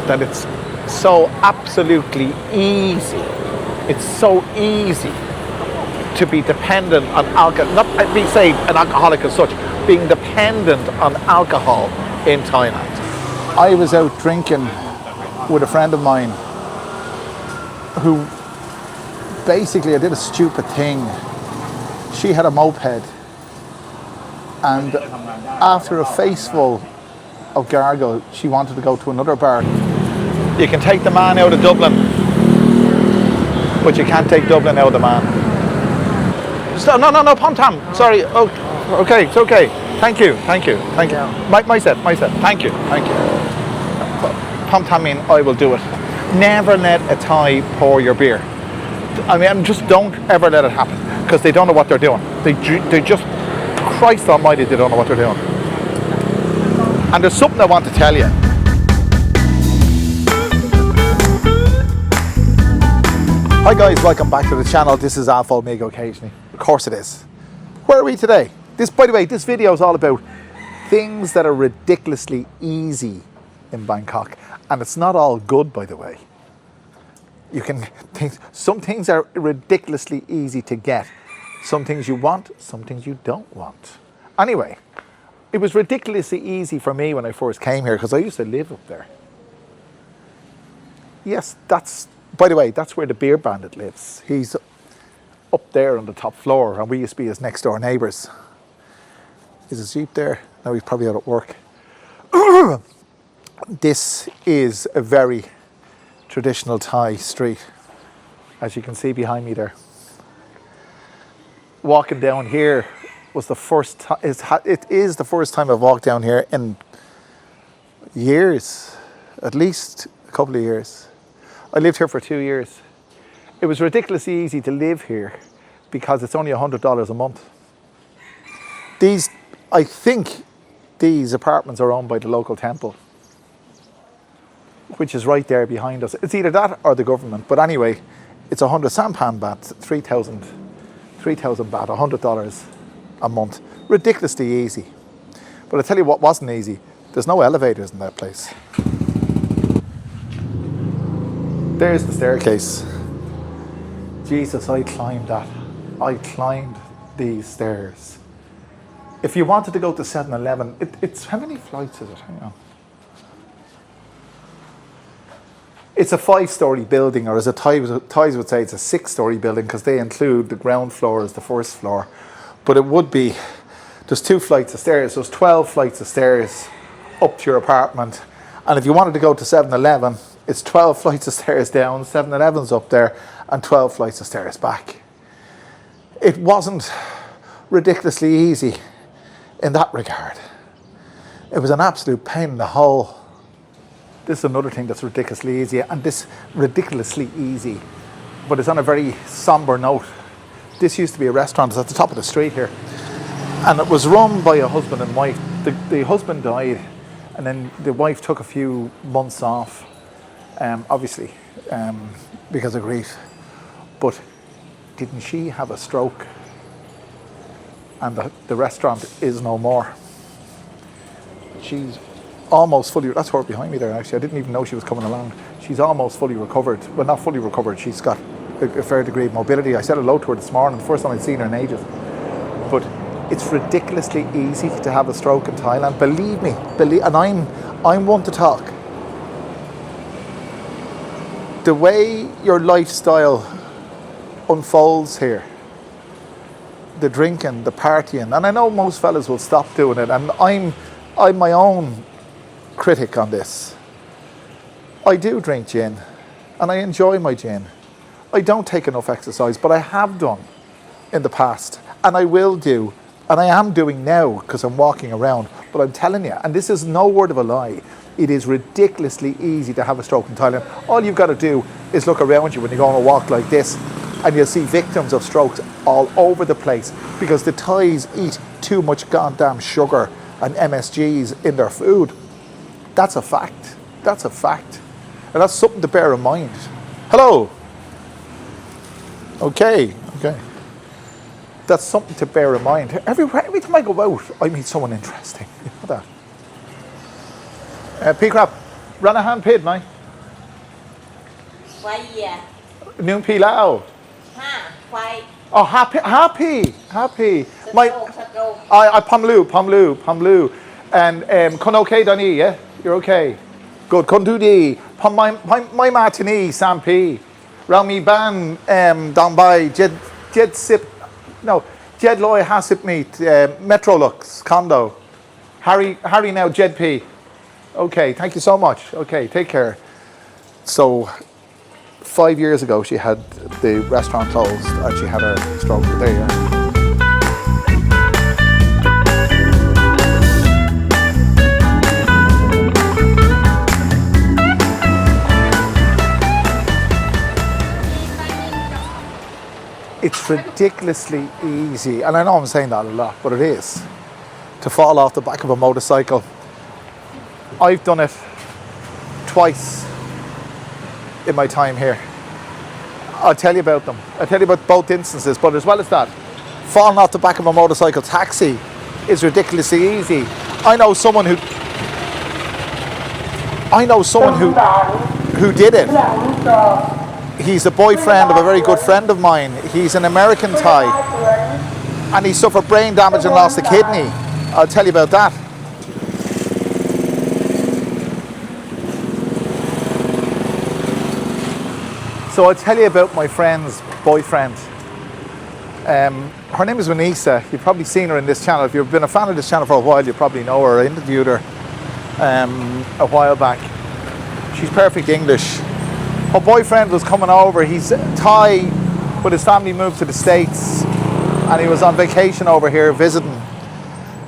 that it's so absolutely easy. It's so easy to be dependent on alcohol, not being say an alcoholic as such, being dependent on alcohol in Thailand. I was out drinking with a friend of mine who basically, I did a stupid thing. She had a moped, and after a faceful of gargle, she wanted to go to another bar. You can take the man out of Dublin, but you can't take Dublin out of the man. No, Pom Tam, sorry. Oh, okay, it's okay. Thank you. My set. Thank you. Pom Tam mean I will do it. Never let a Thai pour your beer. I mean, just don't ever let it happen, because they don't know what they're doing. They just, Christ almighty, they don't know what they're doing. And there's something I want to tell you. Hi guys, welcome back to the channel. This is Alpha Omega occasionally. Of course it is. Where are we today? By the way, this video is all about things that are ridiculously easy in Bangkok. And it's not all good, by the way. You can think some things are ridiculously easy to get. Some things you want, some things you don't want. Anyway, it was ridiculously easy for me when I first came here because I used to live up there. Yes, by the way, that's where the beer bandit lives. He's up there on the top floor, and we used to be his next door neighbours. Is his Jeep there? No, he's probably out at work. This is a very traditional Thai street, as you can see behind me there. Walking down here was the first time. It is the first time I've walked down here in years, at least a couple of years. I lived here for 2 years. It was ridiculously easy to live here because it's only $100 a month. I think these apartments are owned by the local temple, which is right there behind us. It's either that or the government. But anyway, it's 100 sampan baht, 3,000 baht, $100 a month. Ridiculously easy. But I tell you what wasn't easy. There's no elevators in that place. There's the staircase. Jesus, I climbed that. I climbed these stairs. If you wanted to go to 7-Eleven, it's how many flights is it? Hang on. It's a 5-story building, or as the Thais would say, it's a 6-story building because they include the ground floor as the first floor. But it would be, there's 2 flights of stairs, so there's 12 flights of stairs up to your apartment. And if you wanted to go to 7-Eleven, it's 12 flights of stairs down, 7-Eleven's up there, and 12 flights of stairs back. It wasn't ridiculously easy in that regard. It was an absolute pain in the hole. This is another thing that's ridiculously easy, but it's on a very somber note. This used to be a restaurant. It's at the top of the street here, and it was run by a husband and wife. The husband died, and then the wife took a few months off, obviously because of grief. But didn't she have a stroke? And the restaurant is no more. She's almost fully, that's her behind me there actually, I didn't even know she was coming along. She's almost fully recovered. Well, not fully recovered, she's got a fair degree of mobility. I said hello to her this morning, the first time I'd seen her in ages. But it's ridiculously easy to have a stroke in Thailand, believe me, and I'm one to talk. The way your lifestyle unfolds here, the drinking, the partying, and I know most fellas will stop doing it, and I'm my own critic on this. I do drink gin, and I enjoy my gin. I don't take enough exercise, but I have done in the past, and I will do, and I am doing now because I'm walking around. But I'm telling you, and this is no word of a lie, it is ridiculously easy to have a stroke in Thailand. All you've got to do is look around you when you go on a walk like this, and you'll see victims of strokes all over the place because the Thais eat too much goddamn sugar and MSGs in their food. That's a fact. That's a fact. And that's something to bear in mind. Hello. Okay. That's something to bear in mind. Every time I go out, I meet someone interesting. You know that. P-crap, run a hand pid, mate. 5 year. Noon pi lao. 5 Oh, happy. My, stroke. I Pamlu. And Konoke Dani, yeah? You're okay. Good. Kondudi. Pam my matini, Sampi. Rami Ban down by Jed Sip. No, Jed Loy Hasip Meet, Metrolux, Condo. Harry now Jed P. Okay, thank you so much. Okay, take care. So 5 years ago she had the restaurant closed and she had a stroke. There you are. It's ridiculously easy, and I know I'm saying that a lot, but it is, to fall off the back of a motorcycle. I've done it twice in my time here. I'll tell you about them. I'll tell you about both instances, but as well as that, falling off the back of a motorcycle taxi is ridiculously easy. I know someone who did it. He's the boyfriend of a very good friend of mine. He's an American Thai, and he suffered brain damage and lost a kidney. I'll tell you about that. So I'll tell you about my friend's boyfriend. Her name is Vanessa. You've probably seen her in this channel. If you've been a fan of this channel for a while, you probably know her. I interviewed her a while back. She's perfect English. Her boyfriend was coming over. He's Thai, but his family moved to the States, and he was on vacation over here visiting.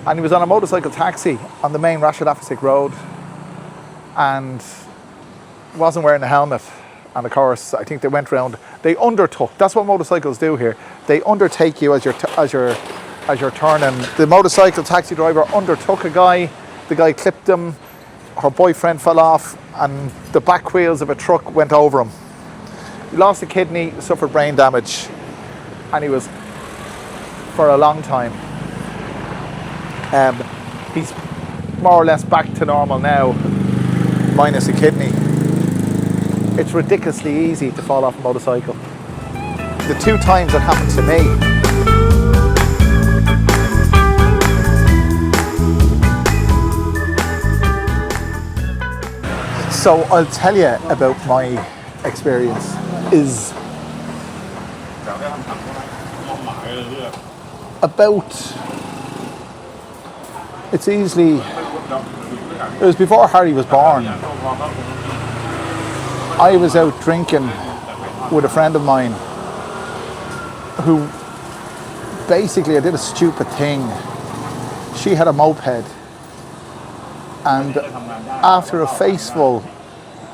And he was on a motorcycle taxi on the main Rashid Afasik Road, and wasn't wearing a helmet. And of course, I think they went round. They undertook. That's what motorcycles do here. They undertake you as you're turning. The motorcycle taxi driver undertook a guy. The guy clipped him. Her boyfriend fell off, and the back wheels of a truck went over him. He lost a kidney, suffered brain damage, and he was, for a long time, he's more or less back to normal now, minus a kidney. It's ridiculously easy to fall off a motorcycle. The 2 times it happened to me, so I'll tell you about my experience. It was before Harry was born. I was out drinking with a friend of mine who basically, I did a stupid thing. She had a moped, and after a faceful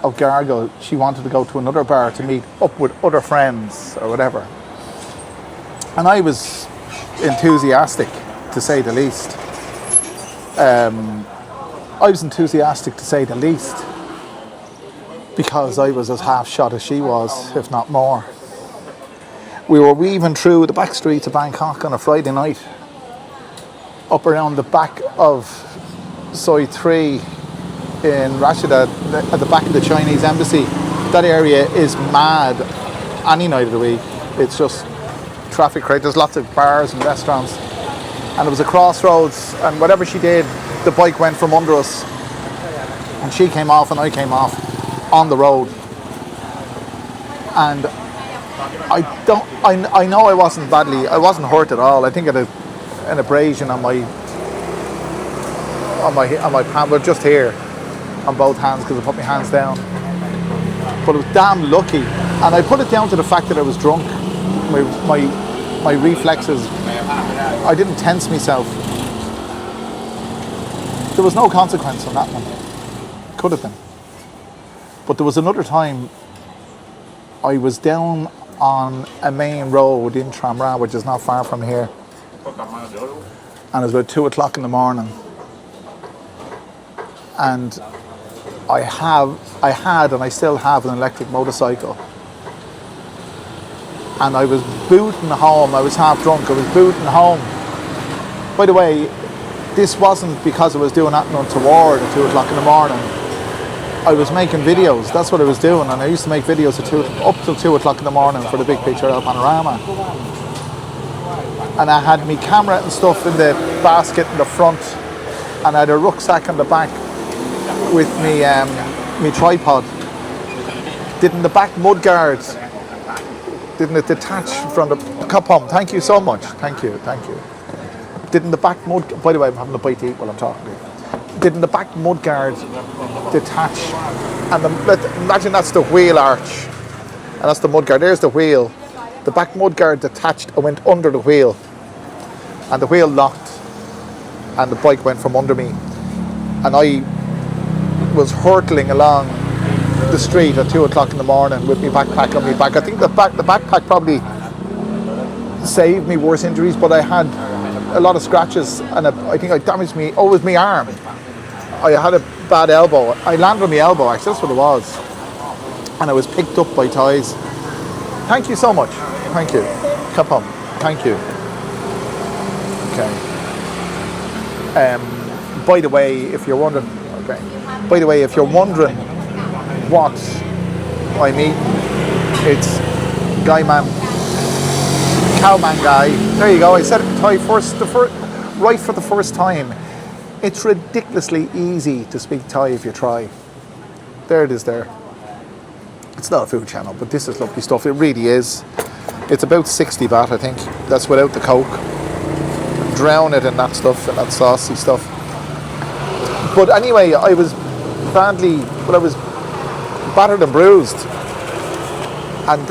of gargle, she wanted to go to another bar to meet up with other friends or whatever. And I was enthusiastic, to say the least. Because I was as half shot as she was, if not more. We were weaving through the back streets of Bangkok on a Friday night, up around the back of Soi 3 in Rashida, at the back of the Chinese embassy. That area is mad any night of the week. It's just traffic crazy. There's lots of bars and restaurants. And it was a crossroads, and whatever she did, the bike went from under us. And she came off and I came off on the road. And I know I wasn't hurt at all. I think I had an abrasion on my palm, but just here on both hands, because I put my hands down. But I was damn lucky, and I put it down to the fact that I was drunk. My reflexes, I didn't tense myself. There was no consequence on that one. Could have been. But there was another time I was down on a main road in Tramra, which is not far from here, and it was about 2 o'clock in the morning, and I had and I still have an electric motorcycle, and I was booting home. I was half drunk. I was booting home. By the way, this wasn't because I was doing that untoward at 2 o'clock in the morning. I was making videos. That's what I was doing, and I used to make videos up till 2 o'clock in the morning for the Big Picture El Panorama. And I had my camera and stuff in the basket in the front, and I had a rucksack in the back with me tripod. Didn't the back mud guards, didn't it detach from the Kapom? Thank you so much. Thank you. Didn't the back mud, by the way, I'm having a bite to eat while I'm talking to you. Didn't the back mud guard detach? And imagine that's the wheel arch, and that's the mud guard. There's the wheel. The back mud guard detached and went under the wheel, and the wheel locked, and the bike went from under me, and I was hurtling along the street at 2 o'clock in the morning with my backpack on my back. I think the backpack probably saved me worse injuries, but I had a lot of scratches, and I think I damaged me. Oh, it was my arm. I had a bad elbow. I landed on my elbow, actually, that's what it was. And I was picked up by Thais. Thank you so much. Thank you. Come on. Thank you. Okay. By the way, if you're wondering, what I'm eating, it's Cowman Guy. There you go. I said it in Thai right for the first time. It's ridiculously easy to speak Thai if you try. There it is there. It's not a food channel, but this is lovely stuff. It really is. It's about 60 baht, I think. That's without the Coke. Drown it in that stuff, and that saucy stuff. But anyway, I was battered and bruised. And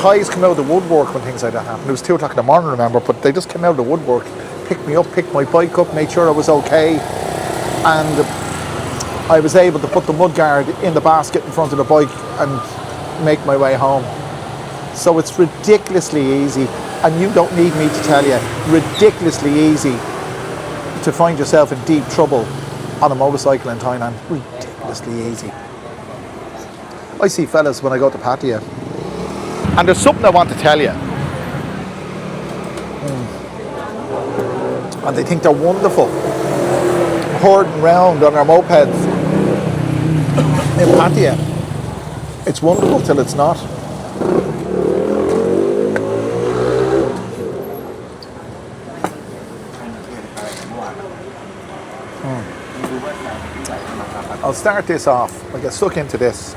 Thais come out of the woodwork when things like that happen. It was 2 o'clock in the morning, remember, but they just came out of the woodwork, picked me up, picked my bike up, made sure I was okay. And I was able to put the mudguard in the basket in front of the bike and make my way home. So it's ridiculously easy, and you don't need me to tell you, ridiculously easy to find yourself in deep trouble on a motorcycle in Thailand. Ridiculously easy. I see fellas when I go to Pattaya, and there's something I want to tell you. And they think they're wonderful, herding round on their mopeds in Pattaya. It's wonderful till it's not. I'll start this off. I get stuck into this.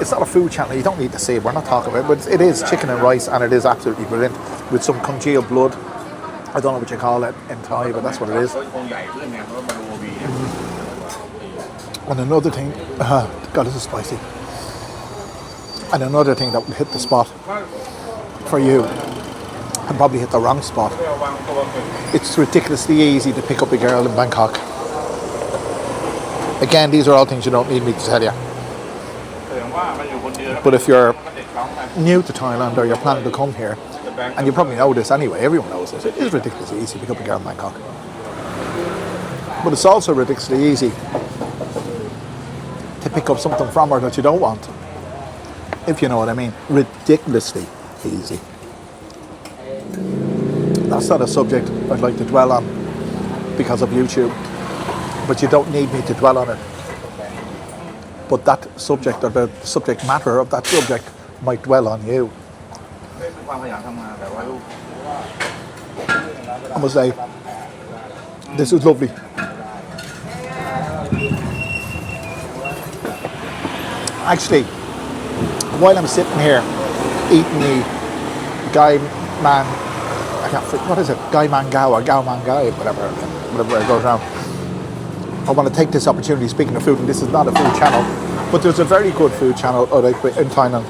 It's not a food channel, you don't need to see it, we're not talking about it, but it is chicken and rice, and it is absolutely brilliant with some congealed blood. I don't know what you call it in Thai, but that's what it is. And another thing, God, this is spicy. And another thing that will hit the spot for you, and probably hit the wrong spot. It's ridiculously easy to pick up a girl in Bangkok. Again, these are all things you don't need me to tell you. But if you're new to Thailand or you're planning to come here, and you probably know this anyway, everyone knows this, it is ridiculously easy to pick up a girl in Bangkok. But it's also ridiculously easy to pick up something from her that you don't want, if you know what I mean. Ridiculously easy. That's not a subject I'd like to dwell on because of YouTube, but you don't need me to dwell on it. But that subject, or the subject matter of that subject, might dwell on you. I must say, this is lovely. Actually, while I'm sitting here eating the what is it? Gai Man Gao or Gao Man Gai, whatever it goes around. I want to take this opportunity, speaking of food, and this is not a food channel, but there's a very good food channel in Thailand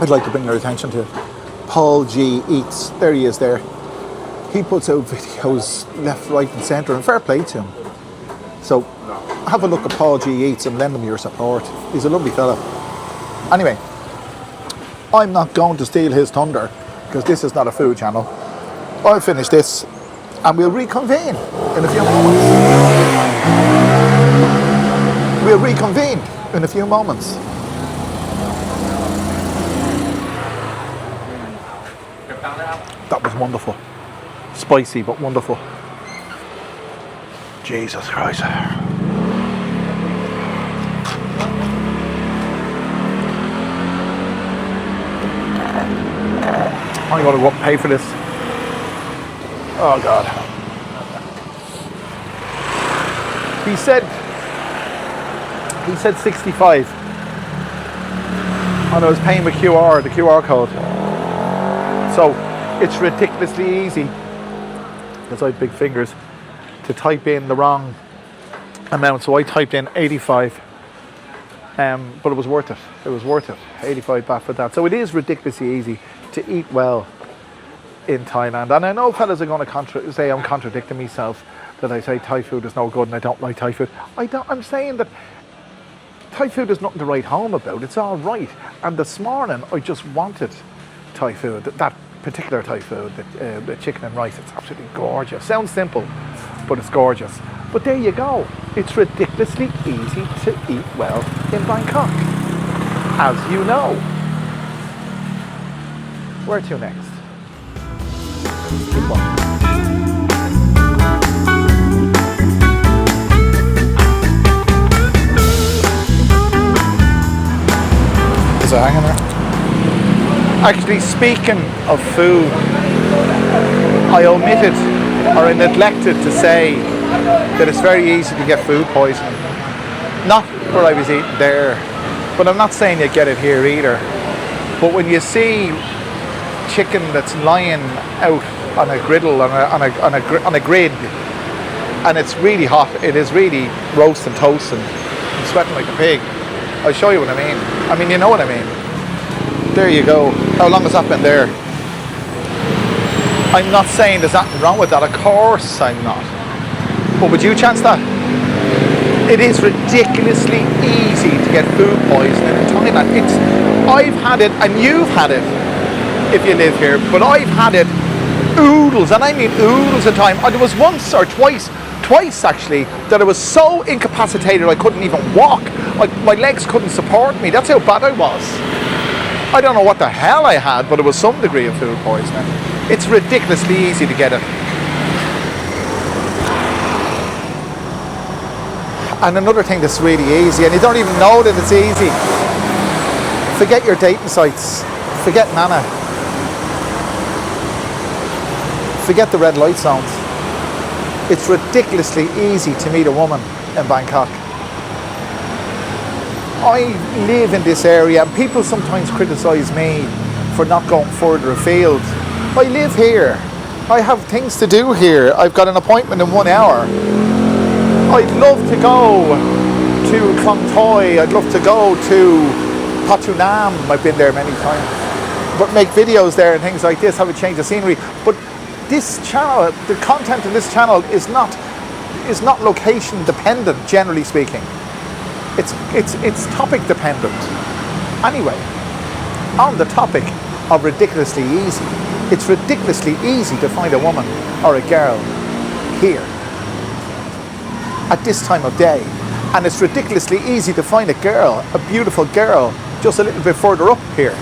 I'd like to bring your attention to. Paul G Eats. There he is there. He puts out videos left, right and centre, and fair play to him. So have a look at Paul G Eats and lend him your support. He's a lovely fella. Anyway, I'm not going to steal his thunder because this is not a food channel. I'll finish this and we'll reconvene in a few moments. We'll reconvene in a few moments. That was wonderful. Spicy but wonderful. Jesus Christ. I'm going to go up and pay for this. Oh God. He said 65. And I was paying with the QR code. So it's ridiculously easy, because I have big fingers, to type in the wrong amount. So I typed in 85. But it was worth it. It was worth it. 85 baht for that. So it is ridiculously easy to eat well in Thailand. And I know fellas are going to say I'm contradicting myself, that I say Thai food is no good and I don't like Thai food. I'm saying that Thai food is nothing to write home about. It's all right. And this morning I just wanted Thai food, that particular Thai food, the chicken and rice. It's absolutely gorgeous. Sounds simple, but it's gorgeous. But there you go. It's ridiculously easy to eat well in Bangkok, as you know. Where to next? Good one. Is it hanging there? Actually, speaking of food, I omitted or I neglected to say that it's very easy to get food poisoning. Not where I was eating there, but I'm not saying you get it here either. But when you see chicken that's lying out on a griddle, on a grid, and it's really hot, it is really roasting, toasting, I'm sweating like a pig. I'll show you what I mean. I mean, you know what I mean. There you go. How long has that been there? I'm not saying there's nothing wrong with that. Of course I'm not. But would you chance that? It is ridiculously easy to get food poisoning in Thailand. I've had it, and you've had it if you live here, but I've had it oodles, and I mean oodles of time. There was once or twice actually, that I was so incapacitated I couldn't even walk. My legs couldn't support me. That's how bad I was. I don't know what the hell I had, but it was some degree of food poisoning. It's ridiculously easy to get it. And another thing that's really easy, and you don't even know that it's easy. Forget your dating sites. Forget Nana. Forget the red light zones. It's ridiculously easy to meet a woman in Bangkok. I live in this area, and people sometimes criticise me for not going further afield. I live here. I have things to do here. I've got an appointment in 1 hour. I'd love to go to Klong Toi. I'd love to go to Patunam. I've been there many times. But make videos there and things like this, have a change of scenery. But this channel, the content of this channel is not location dependent, generally speaking. It's topic dependent. Anyway, on the topic of ridiculously easy, it's ridiculously easy to find a woman or a girl here at this time of day. And it's ridiculously easy to find a girl, a beautiful girl, just a little bit further up here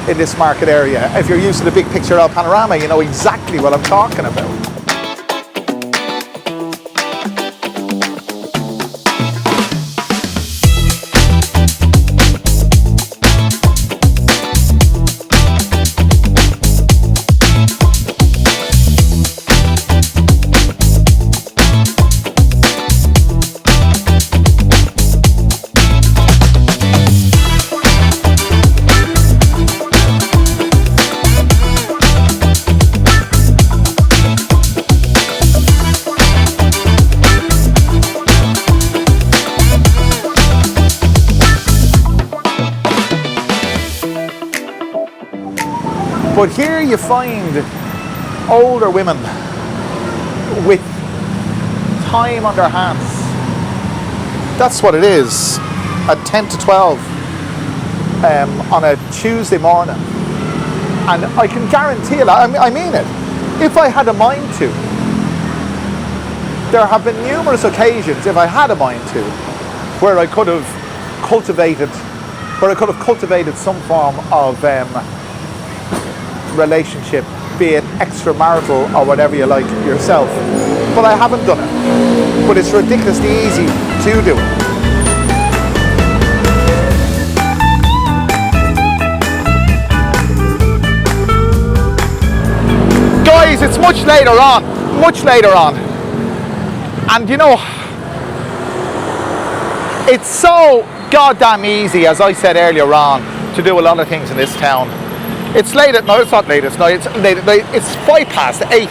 in this market area. If you're used to the big picture of panorama, you know exactly what I'm talking about. But here you find older women with time on their hands. That's what it is at 10 to 12 on a Tuesday morning. And I can guarantee you, I mean it, if I had a mind to, there have been numerous occasions, if I had a mind to, where I could have cultivated some form of relationship, be it extramarital or whatever you like yourself, but I haven't done it. But it's ridiculously easy to do it. much later on. And you know, it's so goddamn easy, as I said earlier on, to do a lot of things in this town. It's late at night, it's not late at night, it's late at night, it's 8:05.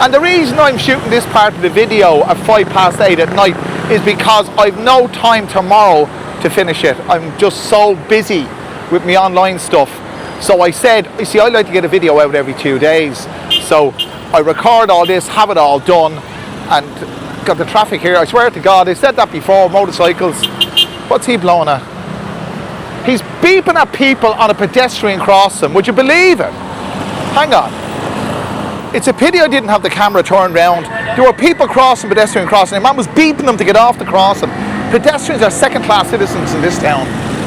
And the reason I'm shooting this part of the video at 8:05 at night is because I've no time tomorrow to finish it. I'm just so busy with my online stuff. So I said, you see, I like to get a video out every 2 days. So I record all this, have it all done, and got the traffic here. I swear to God, I said that before, motorcycles. What's he blowing at? He's beeping at people on a pedestrian crossing. Would you believe it? Hang on. It's a pity I didn't have the camera turned round. There were people crossing pedestrian crossing. A man was beeping them to get off the crossing. Pedestrians are second-class citizens in this town.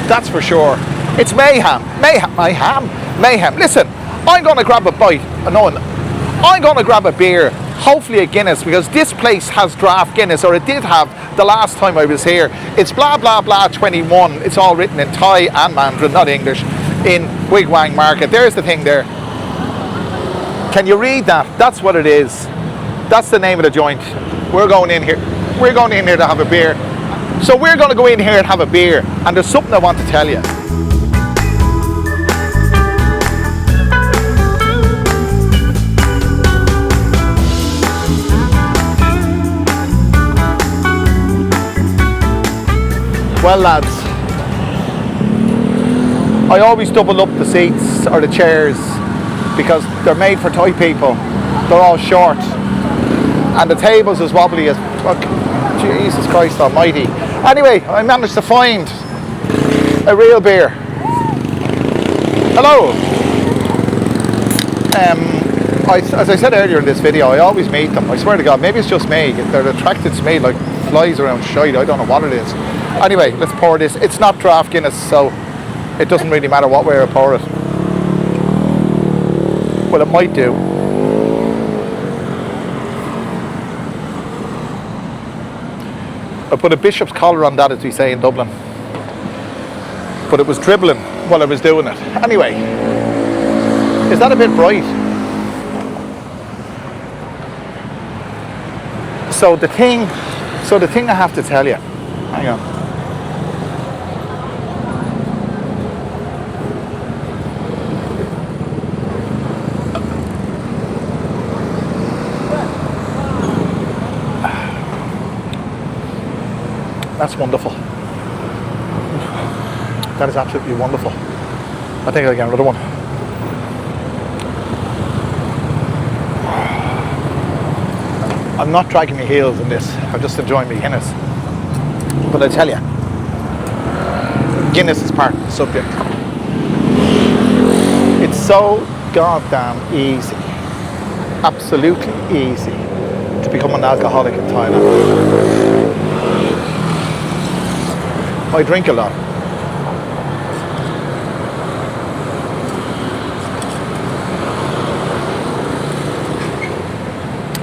That's for sure. It's mayhem. Mayhem. Listen, I'm going to grab a bite. No, I'm going to grab a beer. Hopefully a Guinness, because this place has draft Guinness, or it did have the last time I was here. It's blah blah blah 21. It's all written in Thai and Mandarin, not English, in Wigwang Market. There's the thing there. Can you read that? That's what it is. That's the name of the joint. We're going in here. We're going in here to have a beer. So we're going to go in here and have a beer, and there's something I want to tell you. Well, lads, I always double up the seats or the chairs because they're made for Thai people. They're all short, and the table's as wobbly as fuck. Jesus Christ almighty. Anyway, I managed to find a real beer. Hello. As I said earlier in this video, I always meet them. I swear to God, maybe it's just me. They're attracted to me like flies around shite. I don't know what it is. Anyway, let's pour this. It's not draft Guinness, so it doesn't really matter what way I pour it. Well, it might do. I put a bishop's collar on that, as we say in Dublin. But it was dribbling while I was doing it. Anyway, is that a bit bright? So the thing I have to tell you, hang on. That's wonderful. That is absolutely wonderful. I think I'll get another one. I'm not dragging my heels in this. I'm just enjoying my Guinness. But I tell you, Guinness is part of the subject. It's so goddamn easy, absolutely easy, to become an alcoholic in Thailand. I drink a lot.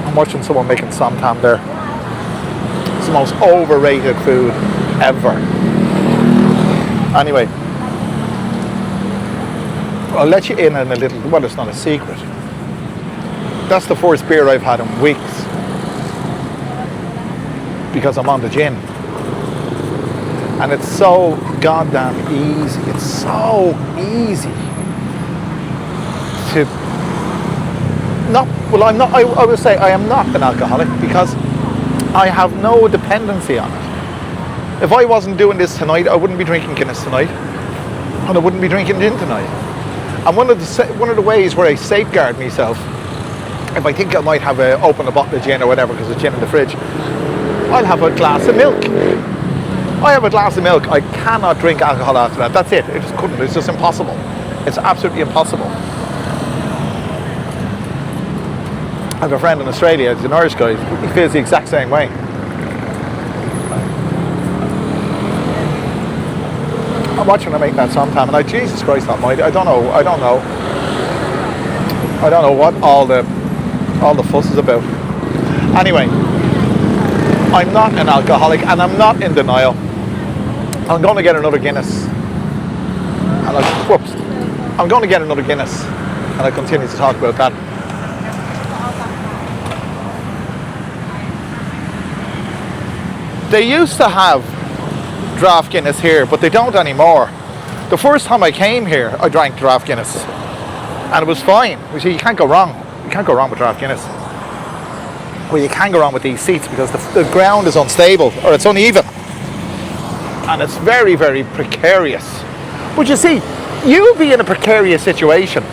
I'm watching someone making samtam there. It's the most overrated food ever. Anyway, I'll let you in a little, well, it's not a secret. That's the first beer I've had in weeks because I'm on the gin. And it's so goddamn easy. It's so easy to not, well, I'm not, I would say I am not an alcoholic because I have no dependency on it. If I wasn't doing this tonight, I wouldn't be drinking Guinness tonight, and I wouldn't be drinking gin tonight. And one of the ways where I safeguard myself, if I think I might have open a bottle of gin or whatever because there's gin in the fridge, I'll have a glass of milk. I have a glass of milk. I cannot drink alcohol after that. That's it. I just couldn't. It's just impossible. It's absolutely impossible. I have a friend in Australia. He's an Irish guy. He feels the exact same way. I'm watching him make that sometime, and Jesus Christ Almighty, I don't know what all the fuss is about. Anyway, I'm not an alcoholic, and I'm not in denial. I'm going to get another Guinness, and I'm going to get another Guinness, and I'll continue to talk about that. They used to have draft Guinness here, but they don't anymore. The first time I came here, I drank draft Guinness, and it was fine. You see, you can't go wrong. You can't go wrong with draft Guinness. Well, you can go wrong with these seats because the ground is unstable, or it's uneven, and it's very, very precarious. But you see, you'll be in a precarious situation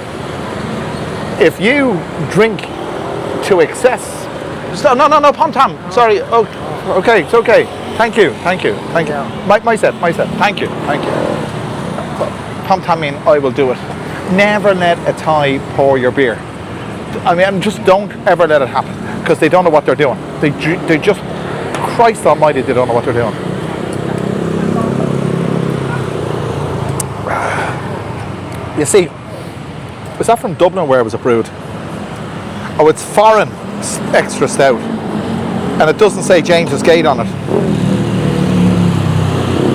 if you drink to excess. No, Pom Tam. Sorry. Oh, okay, it's okay. Thank you. My set. Thank you. Pom Tam mean I will do it. Never let a Thai pour your beer. I mean, just don't ever let it happen, because they don't know what they're doing. They just, Christ Almighty, they don't know what they're doing. You see, was that from Dublin where it was brewed? Oh, it's foreign extra stout, and it doesn't say James's Gate on it.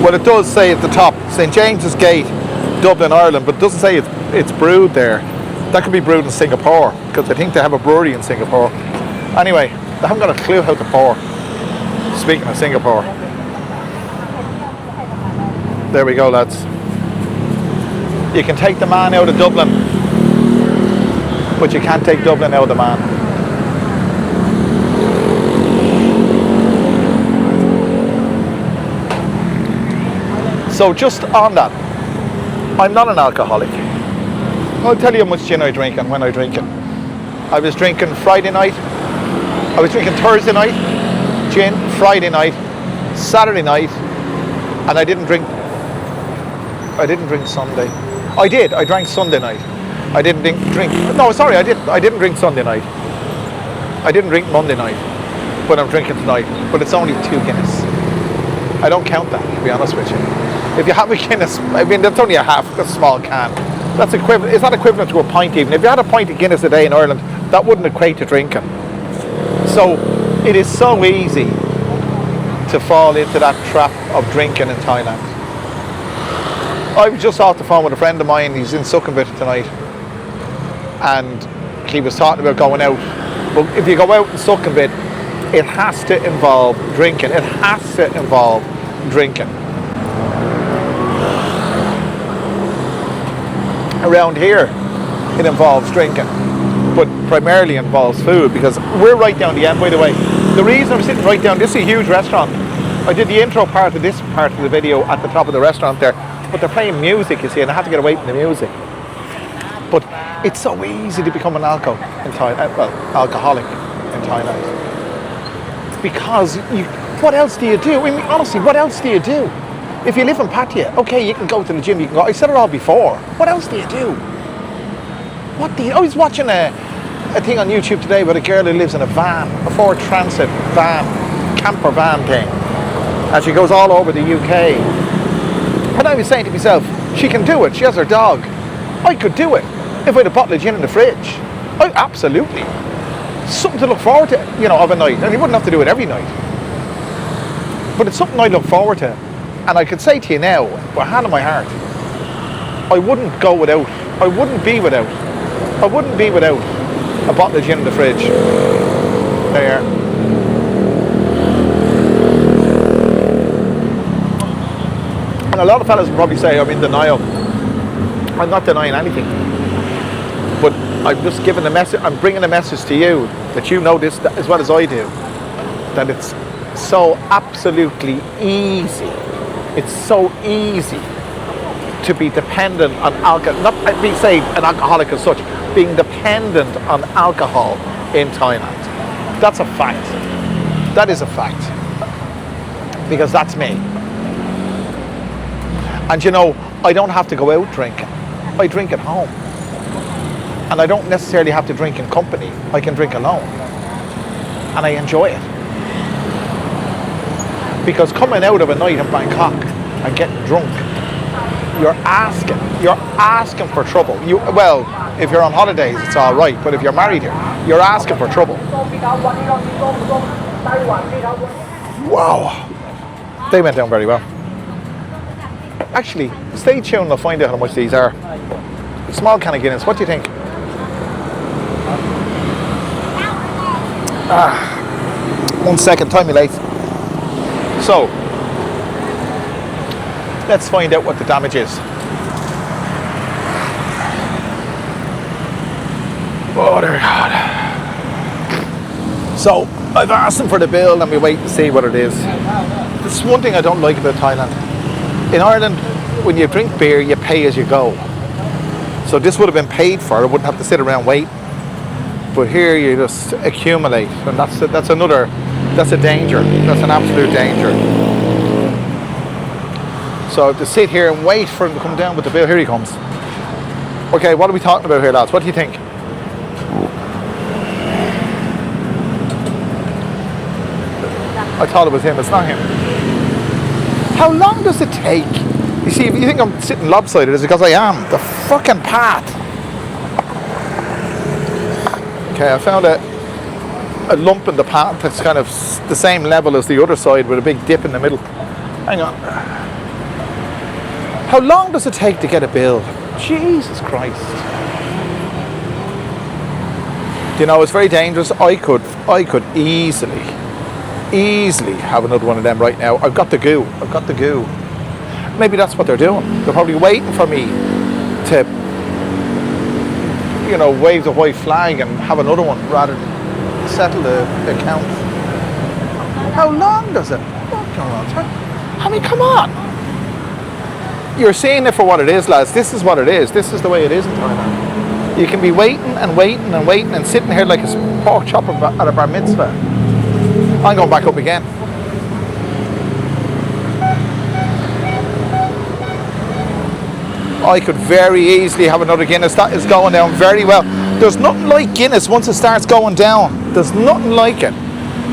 Well, it does say at the top, St James's Gate, Dublin, Ireland, but it doesn't say it's brewed there. That could be brewed in Singapore, because I think they have a brewery in Singapore. Anyway, I haven't got a clue how to pour. Speaking of Singapore. There we go, lads. You can take the man out of Dublin, but you can't take Dublin out of the man. So just on that, I'm not an alcoholic. I'll tell you how much gin I drink and when I drink it. I was drinking Friday night. I was drinking Thursday night, gin, Friday night, Saturday night, and I didn't drink Sunday. I did. I drank Sunday night. I didn't drink. No, sorry, I didn't. I didn't drink Sunday night. I didn't drink Monday night, but I'm drinking tonight. But it's only 2 Guinness. I don't count that, to be honest with you. If you have a Guinness, I mean, that's only a small can. That's equivalent. Is that equivalent to a pint even? If you had a pint of Guinness a day in Ireland, that wouldn't equate to drinking. So it is so easy to fall into that trap of drinking in Thailand. I was just off the phone with a friend of mine. He's in Sukhumvit tonight, and he was talking about going out. But if you go out in Sukhumvit, it has to involve drinking. It has to involve drinking. Around here, it involves drinking, but primarily involves food, because we're right down the end. By the way, the reason I'm sitting right down, this is a huge restaurant. I did the intro part of this part of the video at the top of the restaurant there, but they're playing music, you see, and I have to get away from the music. But it's so easy to become an alcoholic in Thailand, because what else do you do? I mean, honestly, what else do you do? If you live in Pattaya, okay, you can go to the gym, you can go. I said it all before. What else do you do? I was watching a thing on YouTube today about a girl who lives in a van, a Ford Transit van, camper van thing, and she goes all over the UK. And I was saying to myself, she can do it. She has her dog. I could do it if I had a bottle of gin in the fridge. Absolutely. Something to look forward to, of a night. And you wouldn't have to do it every night. But it's something I look forward to. And I could say to you now, with hand on my heart, I wouldn't go without. I wouldn't be without a bottle of gin in the fridge. There. And a lot of fellas will probably say I'm in denial. I'm not denying anything. But I'm just giving a message. I'm bringing a message to you that you know this as well as I do. That it's so absolutely easy. It's so easy to be dependent on alcohol, not being say an alcoholic as such, being dependent on alcohol in Thailand. That's a fact. That is a fact. Because that's me. And I don't have to go out drinking. I drink at home. And I don't necessarily have to drink in company. I can drink alone. And I enjoy it. Because coming out of a night in Bangkok and getting drunk, you're asking for trouble. If you're on holidays, it's all right, but if you're married here, you're asking for trouble. Wow, they went down very well. Actually, stay tuned, I'll find out how much these are. Small can of Guinness, what do you think? 1 second, time me late. So, let's find out what the damage is. Oh, dear God. So, I've asked them for the bill and we wait to see what it is. This is one thing I don't like about Thailand. In Ireland, when you drink beer, you pay as you go. So this would have been paid for. I wouldn't have to sit around waiting. But here you just accumulate, and that's a danger. That's an absolute danger. So I have to sit here and wait for him to come down with the bill. Here he comes. Okay, what are we talking about here, lads? What do you think? I thought it was him. It's not him. How long does it take? You see, if you think I'm sitting lopsided, it's because I am. The fucking path. Okay, I found a lump in the path that's kind of the same level as the other side with a big dip in the middle. Hang on. How long does it take to get a bill? Jesus Christ. You know, it's very dangerous. I could easily have another one of them right now. I've got the goo. Maybe that's what they're doing. They're probably waiting for me to, you know, wave the white flag and have another one rather than settle the account. How long does it? I mean, come on. You're seeing it for what it is, lads. This is what it is. This is the way it is in Thailand. You can be waiting and sitting here like a pork chop at a bar mitzvah. I'm going back up again. I could very easily have another Guinness. That is going down very well. There's nothing like Guinness once it starts going down. There's nothing like it.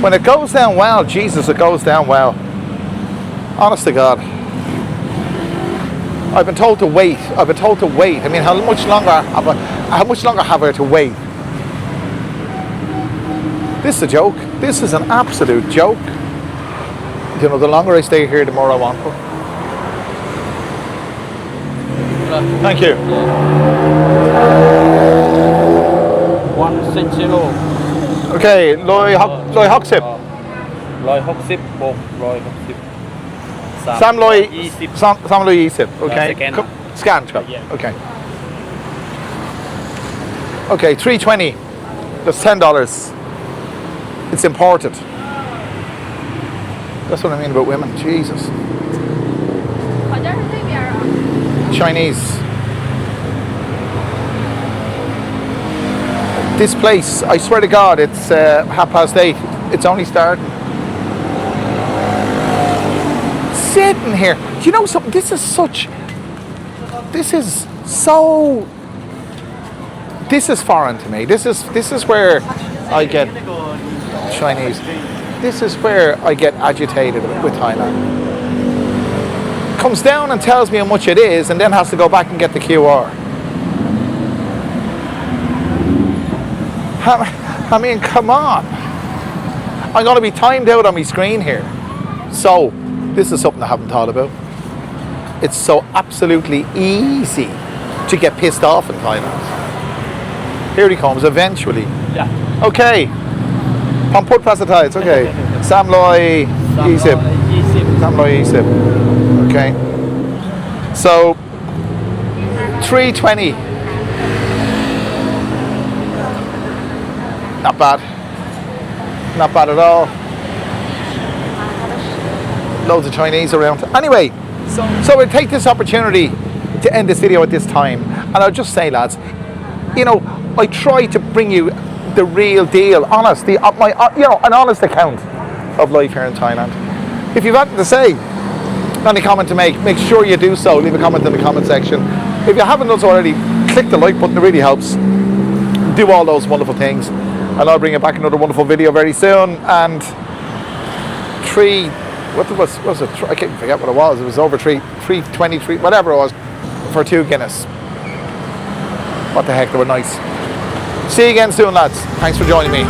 When it goes down well, Jesus, it goes down well. Honest to God. I've been told to wait. I mean, how much longer have I to wait? This is a joke. This is an absolute joke. You know, the longer I stay here, the more I want to. Thank you. 160 Okay, loi hok sip. 160 บวก160 320. Okay. Scan. Okay. Okay, 320. That's $10. It's imported. That's what I mean about women. Jesus. Chinese. This place, I swear to God, it's 8:30. It's only starting. Sitting here. Do you know something? This is foreign to me. This is where I get Chinese. This is where I get agitated with Thailand. Comes down and tells me how much it is and then has to go back and get the QR. I mean, come on. I'm going to be timed out on my screen here. So, this is something I haven't thought about. It's so absolutely easy to get pissed off in Thailand. Here he comes, eventually. Yeah. Okay. Pamput Pasatides, okay. Samloi Isip. Samloi Isip. Okay. So, 320. Not bad. Not bad at all. Loads of Chinese around. Anyway, so we'll take this opportunity to end this video at this time. And I'll just say, lads, you know, I try to bring you the real deal, honest, an honest account of life here in Thailand. If you've anything to say, any comment to make sure you do so. Leave a comment in the comment section. If you haven't done so already, click the like button. It really helps. Do all those wonderful things. And I'll bring you back another wonderful video very soon. And what was it? I can't forget what it was. It was over 323, whatever it was, for 2 Guinness. What the heck, they were nice. See you again soon, lads. Thanks for joining me.